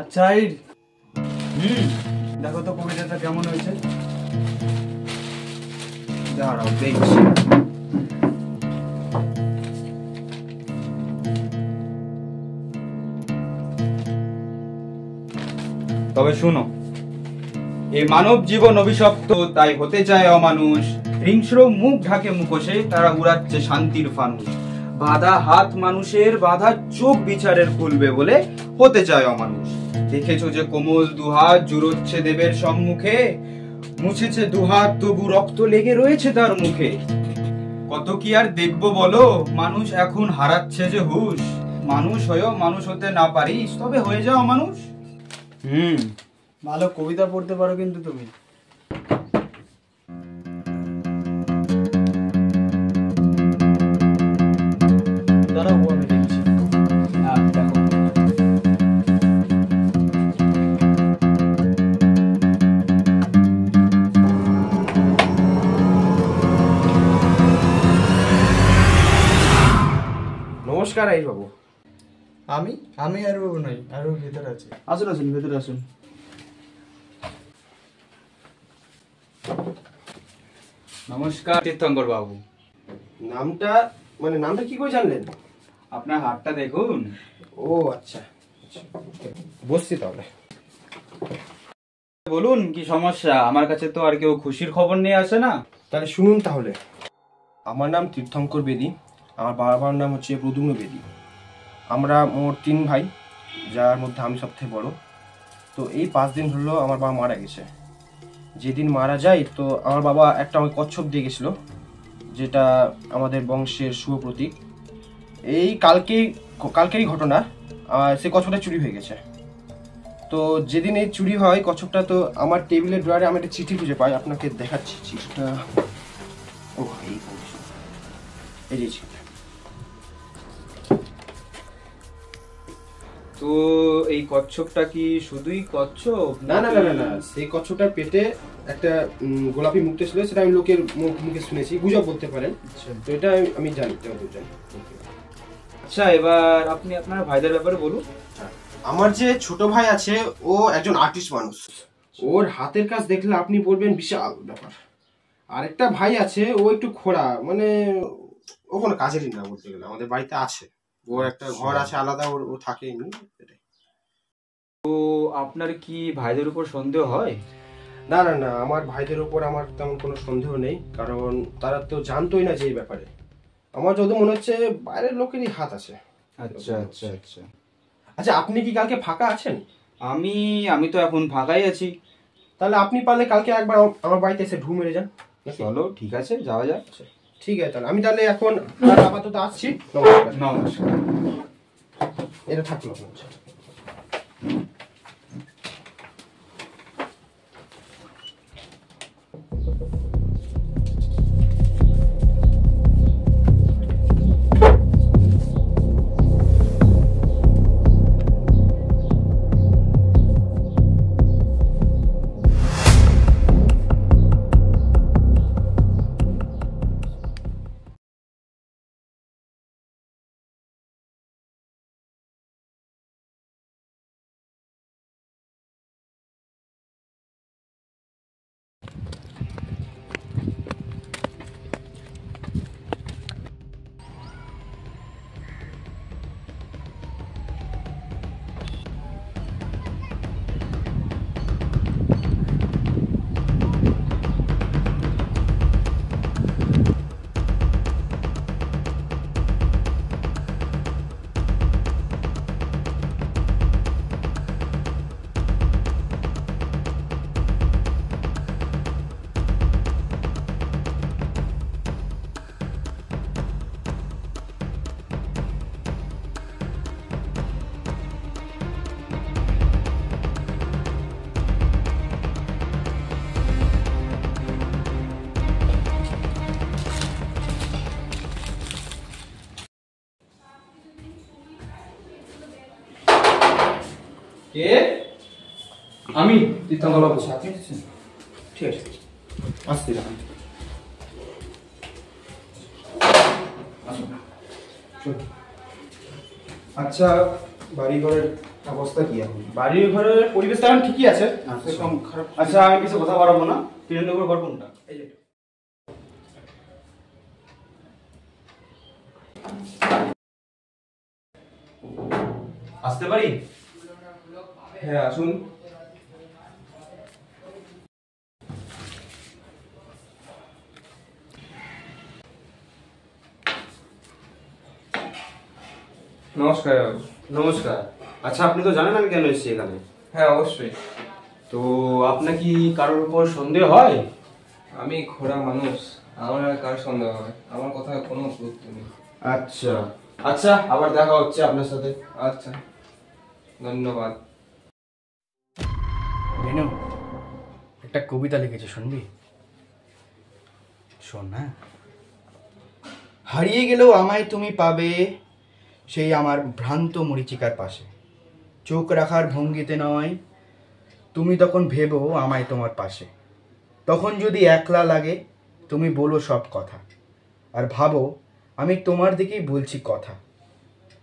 আচ্ছা দেখো তো কবিতাটা কেমন হয়েছে। দাঁড়াও দেখছি। তবে শুনো, এই মানব জীবন অভিশপ্ত, তাই হতে চায় অমানুষ। হিংস্র মুখ ঢাকে মুখোশে, তারা উড়াচ্ছে শান্তির ফানুষ। বাঁধা হাত মানুষের, বাঁধা চোখ বিচারের খুলবে বলে হতে চায় অমানুষ। দেখেছো যে কোমল দুহাত জুড়োচ্ছে দেবের সম্মুখে, মুছেছে দুহাত তবু রক্ত লেগে রয়েছে তার মুখে। কত কি আর দেখবো বলো, মানুষ এখন হারাচ্ছে যে হুঁশ। মানুষ হয়েও মানুষ হতে না পারিস, তবে হয়ে যাও মানুষ। ভালো কবিতা পড়তে পারো কিন্তু তুমি। দাঁড়াও আমি দেখছি। দেখো নমস্কার আই বাবু। আমি আমি আর বাবু নই, আরো ভেতরে আছে। আসুন আসুন, ভেতরে আসুন। নমস্কার তীর্থঙ্কর বাবু। নামটা কি করে জানলেন? আপনার হাতটা দেখুন। ও আচ্ছা, বসছি তাহলে। বলুন কি সমস্যা? আমার কাছে তো আর কেউ খুশির খবর নিয়ে আসে না। তাহলে শুনুন তাহলে। আমার নাম তীর্থঙ্কর বেদী, আমার বাবার নাম হচ্ছে প্রদ্যুম্ন বেদী। আমরা মোট 3 ভাই, যার মধ্যে আমি সবথেকে বড়। তো এই 5 দিন হলো আমার বাবা মারা গেছে। যেদিন মারা যায় তো আমার বাবা একটা আমাকে কচ্ছপ দিয়ে গেছিল, যেটা আমাদের বংশের শুভ প্রতীক। এই কালকেরই ঘটনা, সে কচ্ছপটা চুরি হয়ে গেছে। তো যেদিন এই চুরি হয় কচ্ছপটা, তো আমার টেবিলের ড্রয়ারে আমি একটা চিঠি খুঁজে পাই। আপনাকে দেখাচ্ছি চিঠিটা। ও এই যে চিঠি। তো এই কচ্ছপটা কি শুধুই কচ্ছপ? না না না না, সেই কচ্ছপটার পেটে একটা গোলাপি মুক্ত ছিল, সেটা আমি লোকের মুখে শুনেছি, গুজব বলতে পারেন। তো এটা আমি জানি। আচ্ছা, এবার আপনি আপনার ভাইদের ব্যাপারে বলুন। আমার যে ছোট ভাই আছে, ও একজন আর্টিস্ট মানুষ। ওর হাতের কাজ দেখলে আপনি বলবেন বিশাল ব্যাপার। আর একটা ভাই আছে, ও একটু খোড়া, মানে ও কোনো কাজেরই না বলতে গেলে। আমাদের বাড়িতে আছে, ওর একটা ঘর আছে আলাদা, ও থাকে এমনি। তো আপনার কি ভাইদের উপর সন্দেহ হয়? না না না, আমার ভাইদের উপর আমার তেমন কোনো সন্দেহ নেই, কারণ তারা তো জানতোই না যে এই ব্যাপারে। আমার যত মনে হচ্ছে বাইরের লোকেরই হাত আছে। আচ্ছা আচ্ছা আচ্ছা। আচ্ছা, আপনি কি কালকে ফাঁকা আছেন? আমি তো এখন ফাঁকাই আছি। তাহলে আপনি পারলে কালকে একবার আমার বাড়িতে এসে ঢু মেরে যান। চলো, ঠিক আছে, যাওয়া যাক। ঠিক আছে, তাহলে আমি তাহলে এখন আপাতত আসছি। নমস্কার। নমস্কার। এটা থাকলো। কে? আমি তীর্থঙ্কর বাবু। আপনি এসেছেন? ঠিক আছে, আসছি। আচ্ছা, বাড়ি ঘরের অবস্থা কি এখন? বাড়ির ঘরের পরিবেশ তেমন ঠিকই আছে, সেরকম খারাপ। আচ্ছা, আমি কিছু কথা বাড়াবো না। তৃণেন্দ্রপুর ঘর কোনটা? এই যে। আসতে পারি? হ্যাঁ, আসুন। নমস্কার বাবু। নমস্কার। আচ্ছা, আপনি তো জানেন আমি কেন এসেছি এখানে। হ্যাঁ, অবশ্যই। তো আপনার কি কারোর উপর সন্দেহ হয়? আমি ঘোড়া মানুষ, আমার আর কার সন্দেহ হবে? আমার কথা কোনো গুরুত্ব নেই। আচ্ছা আচ্ছা, আবার দেখা হচ্ছে আপনার সাথে। আচ্ছা, ধন্যবাদ। বেনু, একটা কবিতা লিখেছে, শুনবি? শোন না। হারিয়ে গেলেও আমায় তুমি পাবে সেই আমার ভ্রান্ত মরীচিকার পাশে। চোখ রাখার ভঙ্গিতে নয়, তুমি তখন ভেবো আমায় তোমার পাশে। তখন যদি একলা লাগে তুমি বলো সব কথা, আর ভাবো আমি তোমার দিকেই বলছি কথা।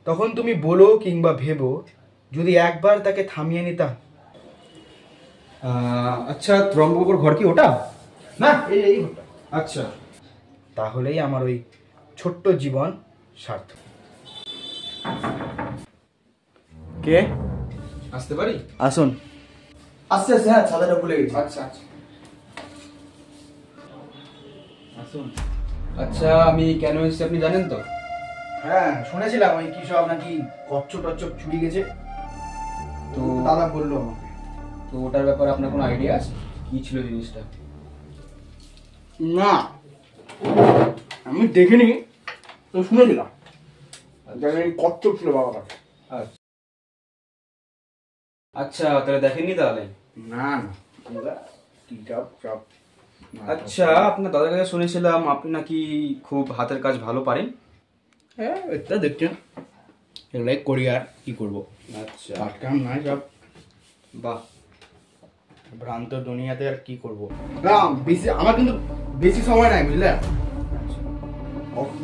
তখন তুমি বলো কিংবা ভেবো যদি একবার তাকে থামিয়ে নিতাম। আচ্ছা, ত্রম্বকর ঘর কি ওটা? না, এই ঘরটা। আচ্ছা, তাহলেই আমার ওই ছোট্ট জীবন সার্থক। কে? আসতে পারি? আসুন। আস্তে আস্তে, হ্যাঁ, ছাতাটা ভুলে গেছি। আচ্ছা আচ্ছা, আসুন। আচ্ছা, আমি কেন এসেছি আপনি জানেন তো? হ্যাঁ, শুনেছিলাম ওই কি সব নাকি কচ্ছপ টচ্ছপ চুরি গেছে, তো দাদা বললো আমাকে। তো ওটার ব্যাপারে আপনার কোনো আইডিয়া আছে কি ছিল জিনিসটা? না, আমি দেখিনি, তো শুনেছিলাম কচ্ছপ ছিল বাবার কাছে। আচ্ছা, তাহলে দেখেননি তাহলে? না না, সব। আচ্ছা, আপনার দাদার কাছে শুনেছিলাম আপনি নাকি খুব হাতের কাজ ভালো পারেন। হ্যাঁ, এটা দেখছেন, এগুলাই করি, আর কি করবো। আচ্ছা, কাজ কাম নাই সব, বাহ। ভ্রান্ত দুনিয়াতে আর কি করবো। না, বেশি আমার কিন্তু বেশি সময় নাই, বুঝলে?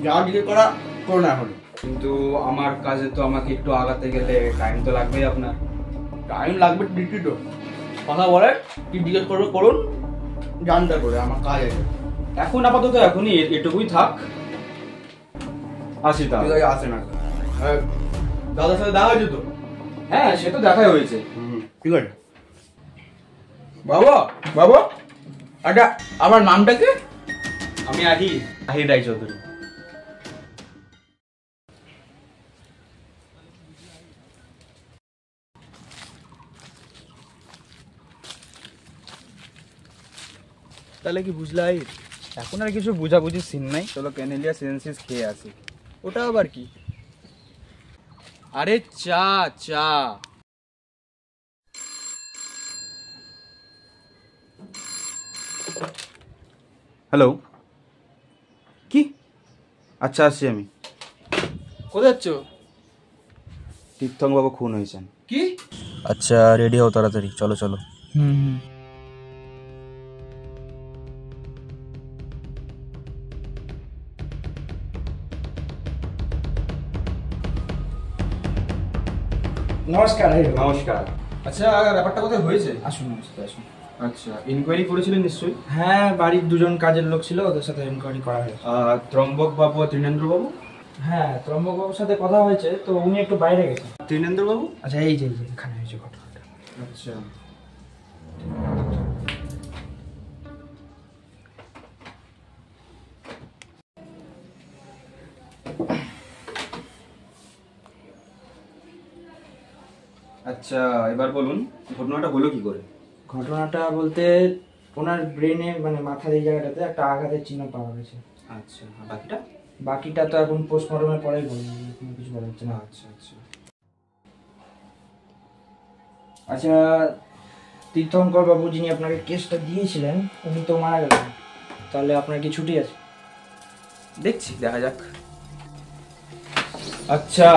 যা দিকে করা করো না এখন। কিন্তু আমার কাজে তো আমাকে একটু আগাতে গেলে টাইম তো লাগবেই আপনার। টাইম লাগবে ঠিকই তো, কথা বলে কি জিজ্ঞেস করবে করুন, জানতে করে আমার কাজ আছে। এখন আপাতত এখনই এটুকুই থাক। আসি ঠিক তাহলে। আছে, আসে না। হ্যাঁ, দাদার সাথে দেখা হয়েছে তো? হ্যাঁ, সে তো দেখাই হয়েছে। ঠিক আছে। বাবা, বাবা, আচ্ছা আমার নামটা কি? আমি আহির আহির রায়চৌধুরী। তাহলে কি বুঝলাই? এখন আর কিছু বুঝাবুঝি সিন নাই, চলো ক্যানেলিয়া সিনেন্সিস খেয়ে আসি। ওটা আবার কি? আরে চা চা। হ্যালো, কি? আচ্ছা, আসছি আমি। কোথায় যাচ্ছ? তীর্থং বাবু খুন হয়েছেন। কি? আচ্ছা, রেডি হও তাড়াতাড়ি, চলো চলো। হুম। নমস্কার। নমস্কার। আচ্ছা, ব্যাপারটা কোথায় হয়েছে? আসুন, আসুন। আচ্ছা, ইনকোয়ারি করেছিলেন নিশ্চয়ই? হ্যাঁ, বাড়ির দুজন কাজের লোক ছিল, ওদের সাথে এনকোয়ারি করা হয়েছে। ত্রম্বক বাবু আর ত্রিনেন্দ্র বাবু? হ্যাঁ, ত্রম্বক বাবুর সাথে কথা হয়েছে, তো উনি একটু বাইরে গেছেন। ত্রিনেন্দ্র বাবু? আচ্ছা, এই যে এখানে হয়েছে ঘটনাটা। আচ্ছা, আচ্ছা, এবার বলুন ঘটনাটা হলো কি করে? ঘটনাটা বলতে ওনার ব্রেনে মানে মাথার এই জায়গাটাতে একটা আঘাতের চিহ্ন পাওয়া গেছে। আচ্ছা, আর বাকিটা? বাকিটা তো এখন পোস্টমর্টমের পরেই বলবো, এখন কিছু বলা হচ্ছে না। আচ্ছা আচ্ছা। আচ্ছা, তীর্থঙ্কর বাবু যিনি আপনাকে কেসটা দিয়েছিলেন উনি তো মারা গেলেন, তাহলে আপনার কি ছুটি আছে? দেখছি, দেখা যাক। আচ্ছা,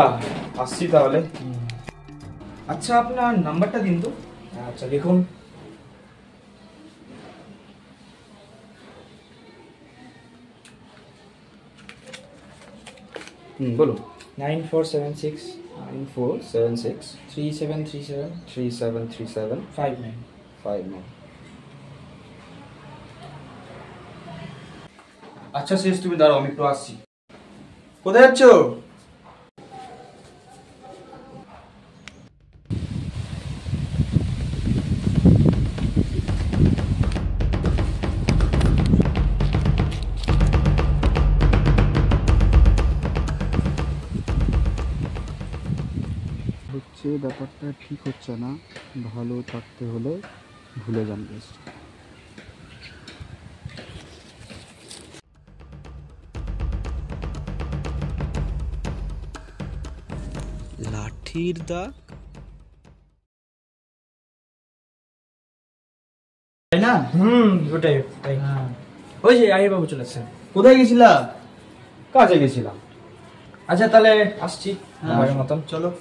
আসছি তাহলে। আচ্ছা, আপনার নাম্বারটা দিন তো। আচ্ছা, লিখুন। বলুন। 9476 9476 3737 3737 59 59। আচ্ছা শেষ, তুমি দাঁড়াও, আমি একটু আসছি। কোথায় যাচ্ছ? হচ্ছে ব্যাপারটা ঠিক হচ্ছে না, ভালো থাকতে হলে ভুলে যান বেশ। লাঠির দাগ? তাই না? ওটাই তাই। ওই যে আহির বাবু চলে আসছেন। কোথায় গেছিলা? কাজে গেছিলাম। আচ্ছা তাহলে আসছি হ্যাঁ, আগের মতন। চলো।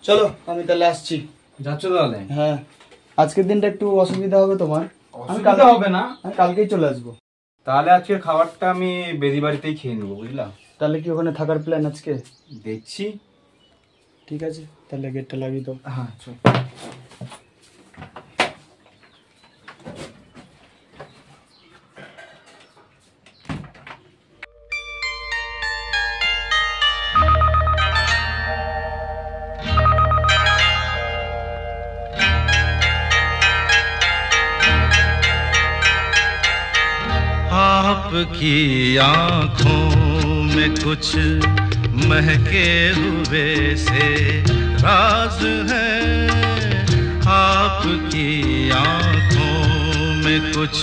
চলো, আমি তাহলে আসছি। যাচ্ছ তাহলে? হ্যাঁ, আজকের দিনটা একটু অসুবিধা হবে তোমার। অসুবিধা হবে না, আমি কালকেই চলে আসবো। তাহলে আজকের খাবারটা আমি বেদি বাড়িতেই খেয়ে নেবো, বুঝলা? তাহলে কি ওখানে থাকার প্ল্যান আজকে? দেখছি। ঠিক আছে, তাহলে গেটটা লাগিয়ে দাও। হ্যাঁ চল। आपकी आंखों में कुछ महके हुए से राज है, आपकी आंखों में कुछ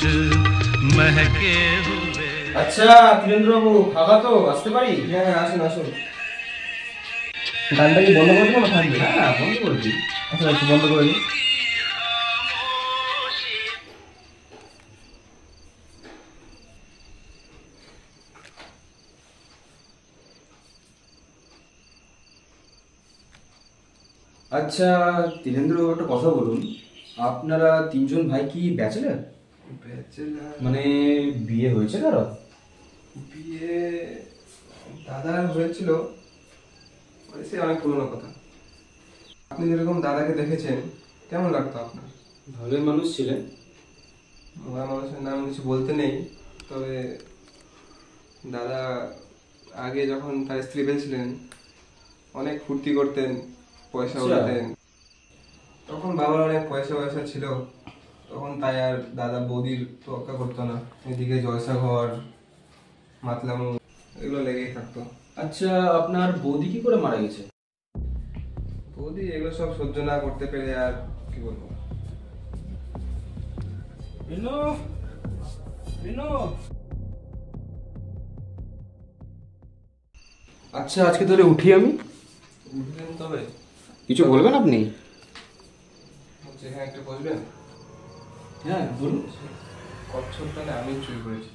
महके हुए। আচ্ছা তীরেন্দ্র বাবু, ফাঁকা তো? আসতে পারি? হ্যাঁ, আসুন আসুন। গানটা কি বন্ধ করে দেবো না থাকবে? হ্যাঁ বন্ধ করবি। আচ্ছা, একটু বন্ধ করে দিই। আচ্ছা তীরেন্দ্র, একটা কথা বলুন, আপনারা তিনজন ভাই কি ব্যাচেলার? মানে বিয়ে হয়েছে কারো? বিয়ে দাদার হয়েছিল, সে অনেক পুরোনো কথা। আপনি যেরকম দাদাকে দেখেছেন, কেমন লাগতো আপনার? ভালোই মানুষ ছিলেন। আমার মানুষের নাম কিছু বলতে নেই, তবে দাদা আগে যখন তার স্ত্রী পেয়েছিলেন অনেক ফুর্তি করতেন, পয়সা উড়াতেন। তখন বাবার অনেক পয়সা পয়সা ছিল, তখন তাই আর দাদা বৌদির তোয়াক্কা করতো না। এদিকে জলসা ঘর, মাতলামু, এগুলো লেগেই থাকতো। আচ্ছা আপনার বৌদি কি করে মারা গেছে? বৌদি এগুলো সব সহ্য না করতে পেরে, আর কি বলবো। বিনু, বিনু। আচ্ছা আজকে তাহলে উঠি আমি। বুঝলেন? তবে কিছু বলবেন আপনি? হচ্ছে এখানে একটু বসবেন। হ্যাঁ বলুন। কচ্ছপটা না আমি চুরি করেছি।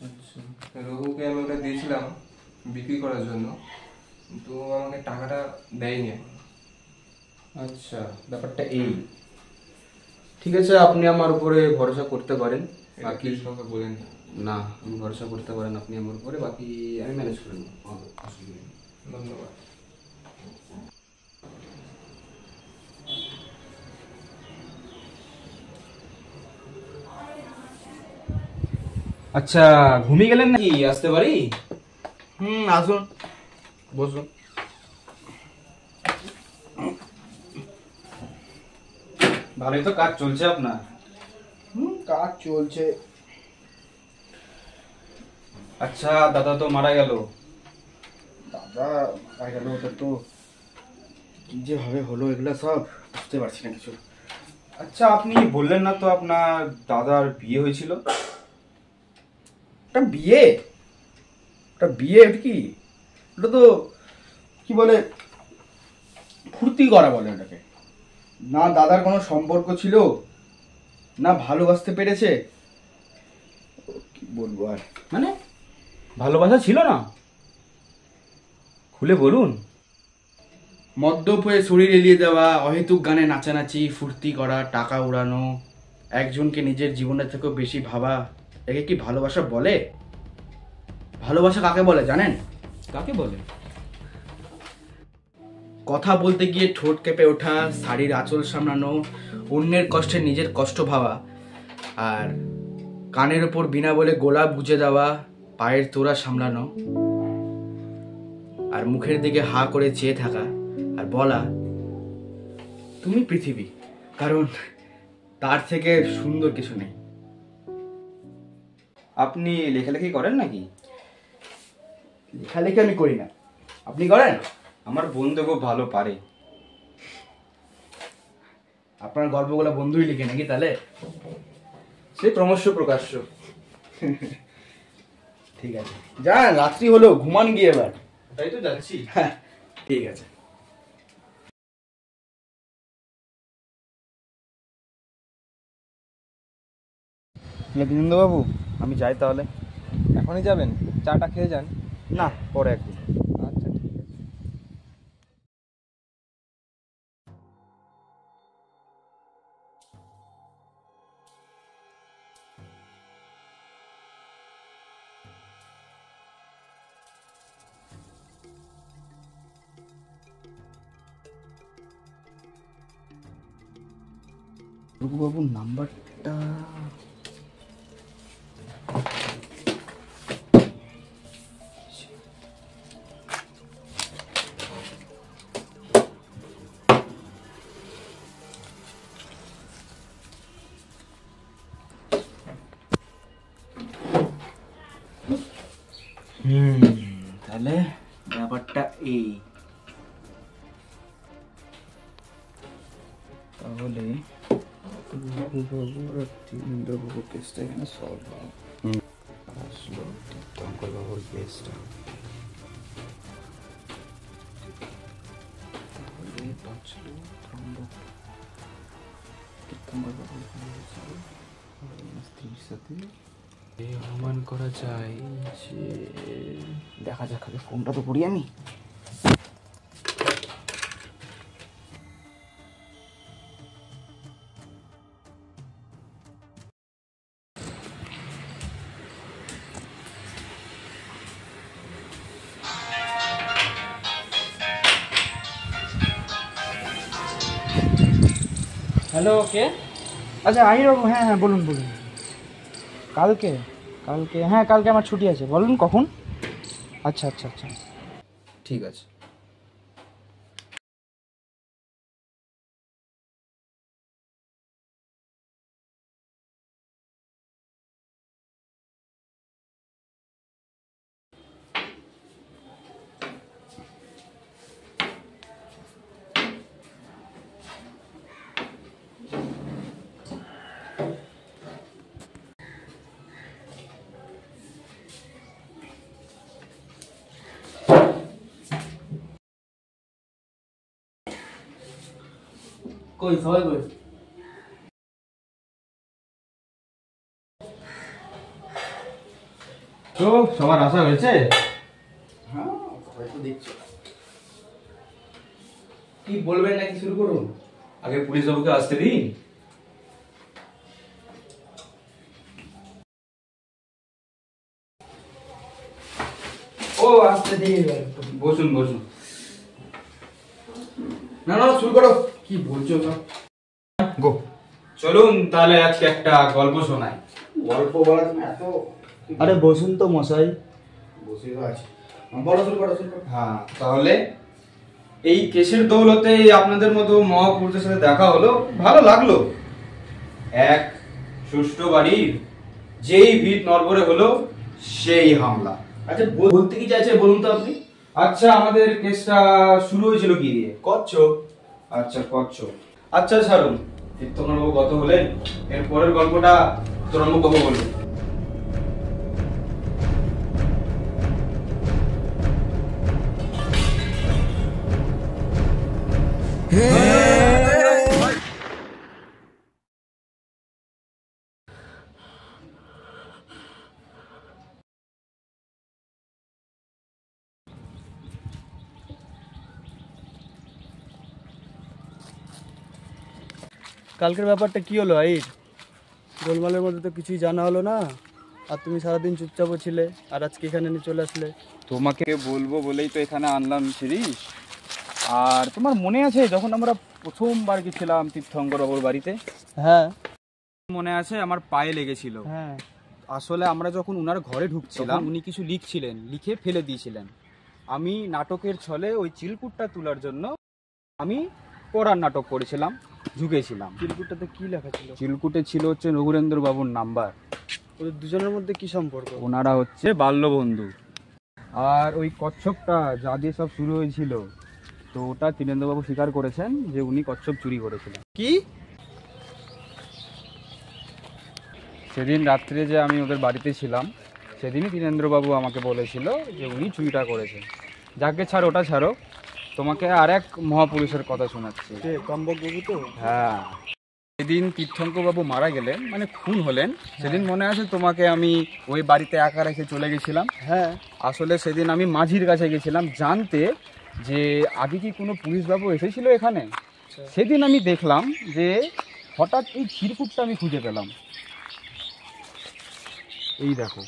আচ্ছা রঘুকে আমি ওটা দিয়েছিলাম বিক্রি করার জন্য, কিন্তু আমাকে টাকাটা দেয়নি এখন। আচ্ছা, ব্যাপারটা এই। ঠিক আছে, আপনি আমার উপরে ভরসা করতে পারেন। বাকি বাকি কাউকে বলেন না। না, আমি ভরসা করতে পারেন আপনি আমার উপরে, বাকি আমি ম্যানেজ করে নেবো, অসুবিধা নেই। ধন্যবাদ। আচ্ছা ঘুমিয়ে গেলেন নাকি? আসতে পারি? আসুন, বসুন। ভালোই তো কাজ চলছে আপনার। কাজ চলছে। আচ্ছা দাদা তো মারা গেল। দাদা মারা গেল, ওটা তো কি যে ভাবে হলো এগুলা সব বুঝতে পারছি না কিছু। আচ্ছা আপনি বললেন না তো আপনার দাদার বিয়ে হয়েছিল? একটা বিয়ে? একটা বিয়ে এটা কি? ওটা তো কি বলে, ফুর্তি করা বলে ওটাকে। না দাদার কোনো সম্পর্ক ছিল, না ভালোবাসতে পেরেছে। কি বলবো আর। মানে ভালোবাসা ছিল না? খুলে বলুন। মদ্যপ হয়ে শরীর এলিয়ে দেওয়া, অহেতুক গানে নাচানাচি, ফুর্তি করা, টাকা উড়ানো, একজনকে নিজের জীবনের থেকেও বেশি ভাবা, একে কি ভালোবাসা বলে? ভালোবাসা কাকে বলে জানেন? কাকে বলে? কথা বলতে গিয়ে ঠোঁট কেঁপে ওঠা, শাড়ির আঁচল সামলানো, অন্যের কষ্টে নিজের কষ্ট ভাবা, আর কানের ওপর বিনা বলে গোলাপ গুজে দেওয়া, পায়ের তোড়া সামলানো, আর মুখের দিকে হা করে চেয়ে থাকা আর বলা তুমি পৃথিবী, কারণ তার থেকে সুন্দর কিছু নেই। আপনি লেখালেখি করেন নাকি? লেখালেখি আমি করি না, আপনি করেন? আমার বন্ধু খুব ভালো পারে। আপনার গল্পগুলো বন্ধুই লিখে নাকি তাহলে? সে ক্রমশ প্রকাশ্য। ঠিক আছে, যান, রাত্রি হলো, ঘুমান গিয়ে এবার। তাই তো যাচ্ছি। হ্যাঁ ঠিক আছে। দীনেন্দ্র বাবু, আমি যাই তাহলে। এখনই যাবেন? চাটা খেয়ে যান। না, পরে একদিন। আচ্ছা ঠিক আছে। রঘুবাবুর নাম্বারটা তাহলে ব্যাপারটা এই। তাহলে রঘুবাবুর কেসটা এখানে সলভ হয়। আসলো তীর্থঙ্কর বাবুর কেসটা। তাহলে বাঁচলো তীর্থঙ্কর বাবুর স্ত্রীর সাথে অনুমান করা যায় যে, দেখা যাক, আগে ফোনটা তো করি আমি। হ্যালো, কে? আচ্ছা আহিরবাবু, হ্যাঁ হ্যাঁ বলুন বলুন। কালকে কালকে হ্যাঁ, কালকে আমার ছুটি আছে। বলুন কখন? আচ্ছা আচ্ছা আচ্ছা, ঠিক আছে। কই সবাই কই? তো সবার আশা হয়েছে? হ্যাঁ, সবাই তো দেখছো। কি বলবেন নাকি শুরু করুন? আগে পুলিশ বাবুকে আসতে দিন। ও আসতে দিয়ে বসুন বসুন। না না, শুরু করো। কি বলছো সব? গো, চলুন তাহলে আজকে একটা গল্প শোনাই। গল্প বলার জন্য এত? আরে বসুন তো মশাই। বসে তো আছি। বলো, শুরু করো, শুরু করো। হ্যাঁ, তাহলে এই কেসের দৌলতে আপনাদের মতো মহাপুরুষের সাথে দেখা হলো, ভালো লাগলো। এক সুষ্ঠু বাড়ির যেই ভিত নড়বড়ে হলো, সেই হামলা। আচ্ছা, বলতে কি চাইছে বলুন তো আপনি? আচ্ছা, আমাদের কেসটা শুরু হয়েছিল কি দিয়ে? কচ্ছপ। আচ্ছা, কচ্ছপ। আচ্ছা ছাড়ুন, তীর্থঙ্করবাবু কত হলেন, এর পরের গল্পটা তরঙ্গবাবু বলবেন। কালকের ব্যাপারটা কি হলো আইর? গোলমালের মধ্যে তো কিছুই জানা হলো না, আর তুমি সারাদিন চুপচাপও ছিলে, আর আজকে এখানে নিয়ে চলে আসলে। তোমাকে বলবো বলেই তো এখানে আনলাম শিরিষ। আর তোমার মনে আছে যখন আমরা প্রথমবার গেছিলাম তীর্থঙ্কর বাবুর বাড়িতে? হ্যাঁ মনে আছে, আমার পায়ে লেগেছিল। হ্যাঁ। আসলে আমরা যখন উনার ঘরে ঢুকছিলাম উনি কিছু লিখছিলেন, লিখে ফেলে দিয়েছিলেন। আমি নাটকের ছলে ওই চিলকুটটা তোলার জন্য আমি পড়ার নাটক করেছিলাম, ঝুঁকেছিলাম। চিরকুটটাতে কি লেখা ছিল? চিলকুটে ছিল হচ্ছে রঘুরেন্দ্র বাবুর নাম্বার। ওদের দুজনের মধ্যে কি সম্পর্ক? ওনারা হচ্ছে বাল্যবন্ধু। আর ওই কচ্ছপটা যা দিয়ে সব শুরু হয়েছিল, তো ওটা তীরেন্দ্রবাবু স্বীকার করেছেন যে উনি কচ্ছপ চুরি করেছিলেন। কি? সেদিন রাত্রে যে আমি ওদের বাড়িতে ছিলাম, সেদিনই তীরেন্দ্রবাবু আমাকে বলেছিল যে উনি চুরিটা করেছেন। যাকে ছাড়ো, ওটা ছাড়ো, তোমাকে আর এক মহাপুরুষের কথা শোনাচ্ছি। কম্বক বাবু তো? হ্যাঁ, সেদিন তীর্থঙ্করবাবু মারা গেলেন, মানে খুন হলেন, সেদিন মনে আছে তোমাকে আমি ওই বাড়িতে একা রেখে চলে গেছিলাম? হ্যাঁ। আসলে সেদিন আমি মাঝির কাছে গেছিলাম জানতে যে আগে কি কোনো পুলিশবাবু এসেছিল এখানে। সেদিন আমি দেখলাম যে হঠাৎ এই চিরকুটটা আমি খুঁজে পেলাম। এই দেখো।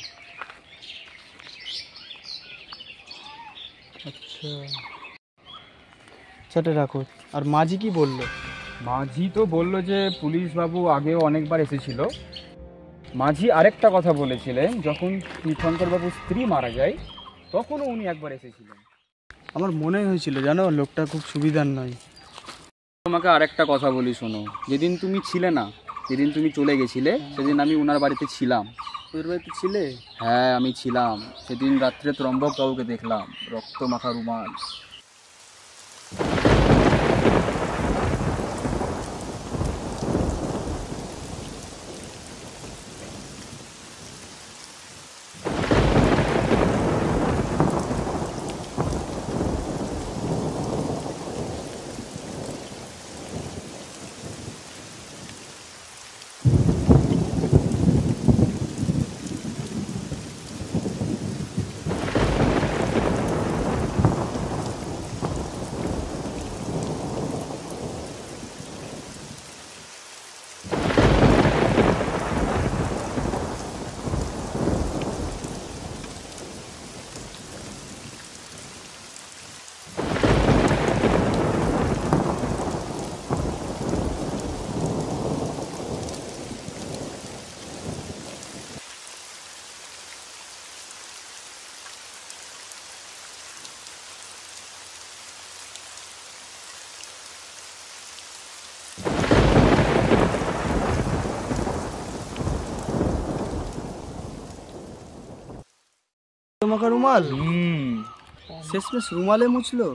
আচ্ছা, সেটা রাখো। আর মাঝি কি বললো? মাঝি তো বললো যে পুলিশবাবু আগেও অনেকবার এসেছিল। মাঝি আরেকটা কথা বলেছিলেন, যখন তীর্থঙ্করবাবুর স্ত্রী মারা যায় তখনও উনি একবার এসেছিলেন। আমার মনে হয়েছিল জানো, লোকটা খুব সুবিধার নয়। তোমাকে আরেকটা কথা বলি, শোনো। যেদিন তুমি ছিলে না, যেদিন তুমি চলে গেছিলে, সেদিন আমি ওনার বাড়িতে ছিলাম। তোর বাড়িতে ছিলে? হ্যাঁ, আমি ছিলাম। সেদিন রাত্রে ত্রম্বক বাবুকে দেখলাম, রক্ত মাখা রুমাল। তোমাকে রুমাল? শেষমেশ রুমালে মুছলো?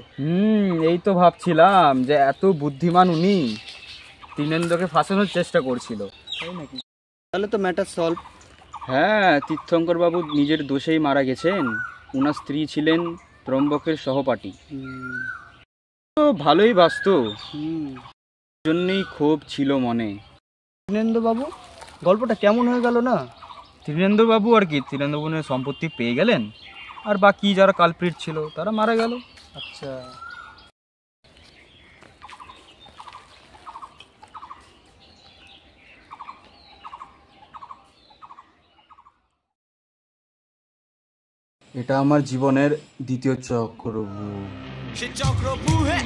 এই তো ভাবছিলাম যে এত বুদ্ধিমান উনি, তীরেন্দ্রকে ফাঁসানোর চেষ্টা করছিল। তাই নাকি? তাহলে তো ম্যাটার সলভ। হ্যাঁ, তীর্থঙ্করবাবু নিজের দোষেই মারা গেছেন। ওনার স্ত্রী ছিলেন ত্রম্বকের সহপাঠী, তো ভালোই বাসতো, জন্যই ক্ষোভ ছিল মনে। তীরেন্দ্রবাবু, গল্পটা কেমন হয়ে গেল না? তীরেন্দ্রবাবু আর কি, তীরেন্দ্রবাবুর সম্পত্তি পেয়ে গেলেন, আর বাকি যারা কালপ্রিট ছিল তারা মারা গেল। আচ্ছা, এটা আমার জীবনের দ্বিতীয় চক্র। সে চক্র বুহে